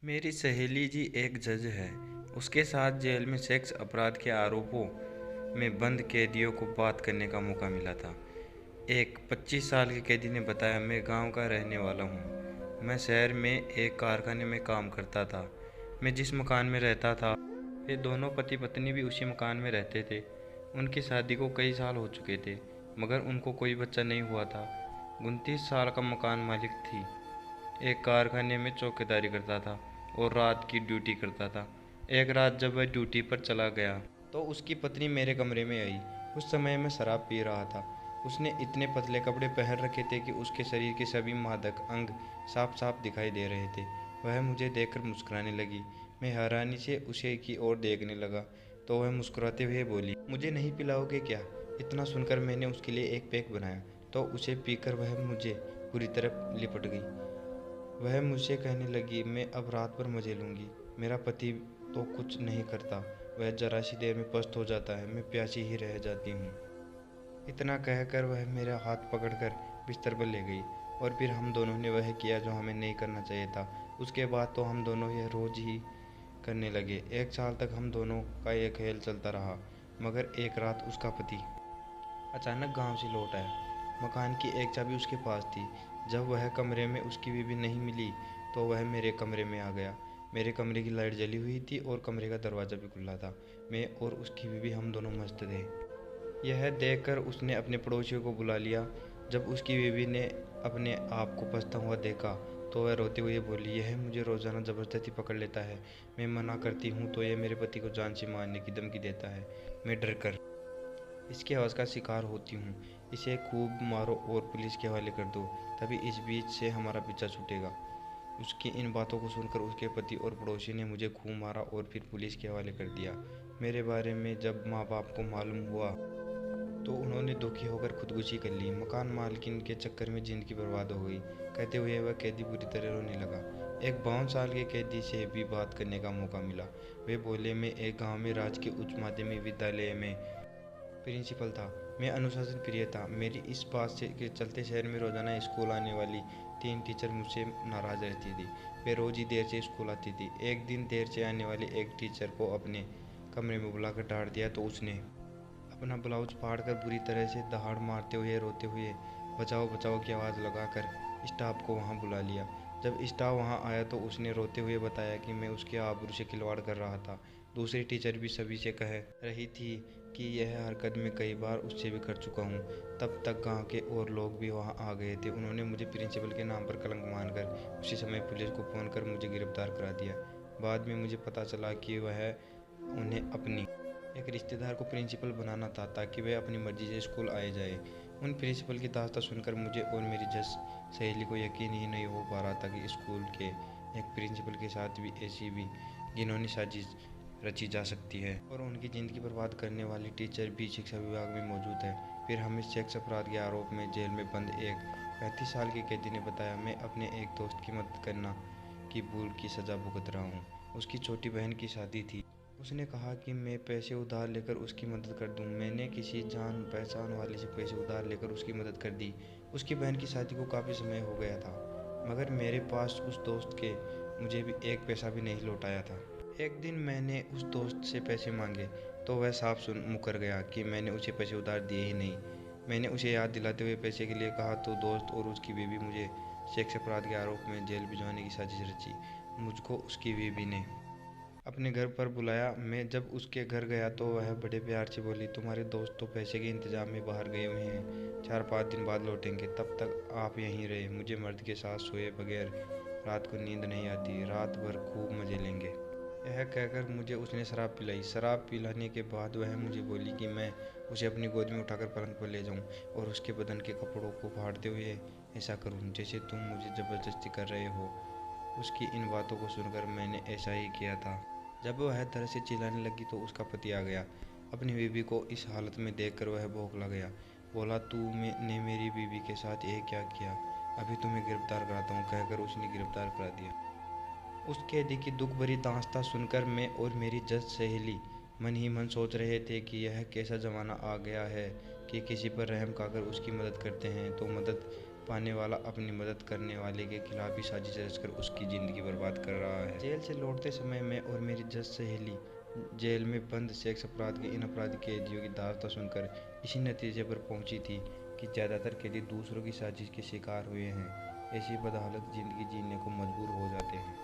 मेरी सहेली जी एक जज है। उसके साथ जेल में सेक्स अपराध के आरोपों में बंद कैदियों को बात करने का मौका मिला था। एक 25 साल के कैदी ने बताया, मैं गांव का रहने वाला हूं। मैं शहर में एक कारखाने में काम करता था। मैं जिस मकान में रहता था, वे दोनों पति पत्नी भी उसी मकान में रहते थे। उनकी शादी को कई साल हो चुके थे, मगर उनको कोई बच्चा नहीं हुआ था। 29 साल का मकान मालिक थी। एक कारखाने में चौकीदारी करता था और रात की ड्यूटी करता था। एक रात जब वह ड्यूटी पर चला गया तो उसकी पत्नी मेरे कमरे में आई। उस समय मैं शराब पी रहा था। उसने इतने पतले कपड़े पहन रखे थे कि उसके शरीर के सभी मादक अंग साफ साफ दिखाई दे रहे थे। वह मुझे देखकर मुस्कुराने लगी। मैं हैरानी से उसे की ओर देखने लगा तो वह मुस्कुराते हुए बोली, मुझे नहीं पिलाओगे क्या? इतना सुनकर मैंने उसके लिए एक पैक बनाया तो उसे पीकर वह मुझे पूरी तरह लिपट गई। वह मुझसे कहने लगी, मैं अब रात भर मजे लूँगी। मेरा पति तो कुछ नहीं करता, वह जरा सी देर में पस्त हो जाता है, मैं प्यासी ही रह जाती हूँ। इतना कहकर वह मेरा हाथ पकड़कर बिस्तर पर ले गई और फिर हम दोनों ने वह किया जो हमें नहीं करना चाहिए था। उसके बाद तो हम दोनों यह रोज ही करने लगे। 1 साल तक हम दोनों का यह खेल चलता रहा, मगर एक रात उसका पति अचानक गांव से लौट आया। मकान की एक चाबी उसके पास थी। जब वह कमरे में उसकी बीवी नहीं मिली तो वह मेरे कमरे में आ गया। मेरे कमरे की लाइट जली हुई थी और कमरे का दरवाज़ा भी खुला था। मैं और उसकी बीवी हम दोनों मस्त थे। यह देखकर उसने अपने पड़ोसियों को बुला लिया। जब उसकी बीवी ने अपने आप को पछता हुआ देखा तो वह रोते हुए बोली, यह मुझे रोज़ाना ज़बरदस्ती पकड़ लेता है। मैं मना करती हूँ तो यह मेरे पति को जान से मारने की धमकी देता है। मैं डर कर इसकी आवाज़ का शिकार होती हूँ। इसे खूब मारो और पुलिस के हवाले कर दो, तभी इस बीच से हमारा पीछा छूटेगा। उसकी इन बातों को सुनकर उसके पति और पड़ोसी ने मुझे खूब मारा और फिर पुलिस के हवाले कर दिया। मेरे बारे में जब माँ बाप को मालूम हुआ तो उन्होंने दुखी होकर खुदकुशी कर ली। मकान मालकिन के चक्कर में ज़िंदगी बर्बाद हो गई, कहते हुए वह कैदी बुरी तरह रोने लगा। एक 52 साल के कैदी से भी बात करने का मौका मिला। वे बोले, मैं एक गांव में राजकीय उच्च माध्यमिक विद्यालय में प्रिंसिपल था। मैं अनुशासन प्रिय था। मेरी इस बात से के चलते शहर में रोजाना स्कूल आने वाली 3 टीचर मुझसे नाराज रहती थी। वे रोज ही देर से स्कूल आती थी। एक दिन देर से आने वाली एक टीचर को अपने कमरे में बुलाकर डांट दिया तो उसने अपना ब्लाउज फाड़कर बुरी तरह से दहाड़ मारते हुए रोते हुए बचाओ बचाओ की आवाज़ लगाकर स्टाफ को वहां बुला लिया। जब स्टाफ वहां आया तो उसने रोते हुए बताया कि मैं उसके आबरू से खिलवाड़ कर रहा था। दूसरी टीचर भी सभी से कह रही थी कि यह हरकत मैं कई बार उससे भी कर चुका हूँ। तब तक गांव के और लोग भी वहां आ गए थे। उन्होंने मुझे प्रिंसिपल के नाम पर कलंक मानकर उसी समय पुलिस को फ़ोन कर मुझे गिरफ्तार करा दिया। बाद में मुझे पता चला कि वह उन्हें अपनी एक रिश्तेदार को प्रिंसिपल बनाना था ताकि वह अपनी मर्जी से स्कूल आए जाए। उन प्रिंसिपल की दास्तां सुनकर मुझे और मेरी जस सहेली को यकीन ही नहीं हो पा रहा था कि स्कूल के एक प्रिंसिपल के साथ भी ऐसी भी घिनौनी साजिश रची जा सकती है और उनकी ज़िंदगी बर्बाद करने वाली टीचर भी शिक्षा विभाग में मौजूद है। फिर हमें सेक्स अपराध के आरोप में जेल में बंद एक 35 साल के कैदी ने बताया, मैं अपने एक दोस्त की मदद करना की भूल की सज़ा भुगत रहा हूँ। उसकी छोटी बहन की शादी थी। उसने कहा कि मैं पैसे उधार लेकर उसकी मदद कर दूं। मैंने किसी जान पहचान वाले से पैसे उधार लेकर उसकी मदद कर दी। उसकी बहन की शादी को काफ़ी समय हो गया था, मगर मेरे पास उस दोस्त के मुझे भी एक पैसा भी नहीं लौटाया था। एक दिन मैंने उस दोस्त से पैसे मांगे तो वह साफ सुन मुकर गया कि मैंने उसे पैसे उधार दिए ही नहीं। मैंने उसे याद दिलाते हुए पैसे के लिए कहा तो दोस्त और उसकी बीवी मुझे सेक्स अपराध के आरोप में जेल भिजवाने की साजिश रची। मुझको उसकी बीवी ने अपने घर पर बुलाया। मैं जब उसके घर गया तो वह बड़े प्यार से बोली, तुम्हारे दोस्त तो पैसे के इंतजाम में बाहर गए हुए हैं, 4-5 दिन बाद लौटेंगे, तब तक आप यहीं रहे। मुझे मर्द के साथ सोए बगैर रात को नींद नहीं आती, रात भर खूब मजे लेंगे। यह कहकर मुझे उसने शराब पिलाई। शराब पिलाने के बाद वह मुझे बोली कि मैं उसे अपनी गोद में उठाकर पलंग पर ले जाऊं और उसके बदन के कपड़ों को फाड़ते हुए ऐसा करूं जैसे तुम मुझे ज़बरदस्ती कर रहे हो। उसकी इन बातों को सुनकर मैंने ऐसा ही किया था। जब वह तरह से चिल्लाने लगी तो उसका पति आ गया। अपनी बीवी को इस हालत में देखकर वह बौखला गया। बोला, तूने मेरी बीवी के साथ ये क्या किया? अभी तुम्हें गिरफ्तार कराता हूँ, कहकर उसने गिरफ्तार करा दिया। उस कैदी की दुख भरी दास्तां सुनकर मैं और मेरी जज सहेली मन ही मन सोच रहे थे कि यह कैसा ज़माना आ गया है कि किसी पर रहम खाकर उसकी मदद करते हैं तो मदद पाने वाला अपनी मदद करने वाले के खिलाफ भी साजिश रचकर उसकी ज़िंदगी बर्बाद कर रहा है। जेल से लौटते समय मैं और मेरी जज सहेली जेल में बंद सेक्स अपराध के इन अपराधी कैदियों की दास्तां सुनकर इसी नतीजे पर पहुंची थी कि ज़्यादातर कैदी दूसरों की साजिश के शिकार हुए हैं। ऐसी बदहालत ज़िंदगी जीने को मजबूर हो जाते हैं।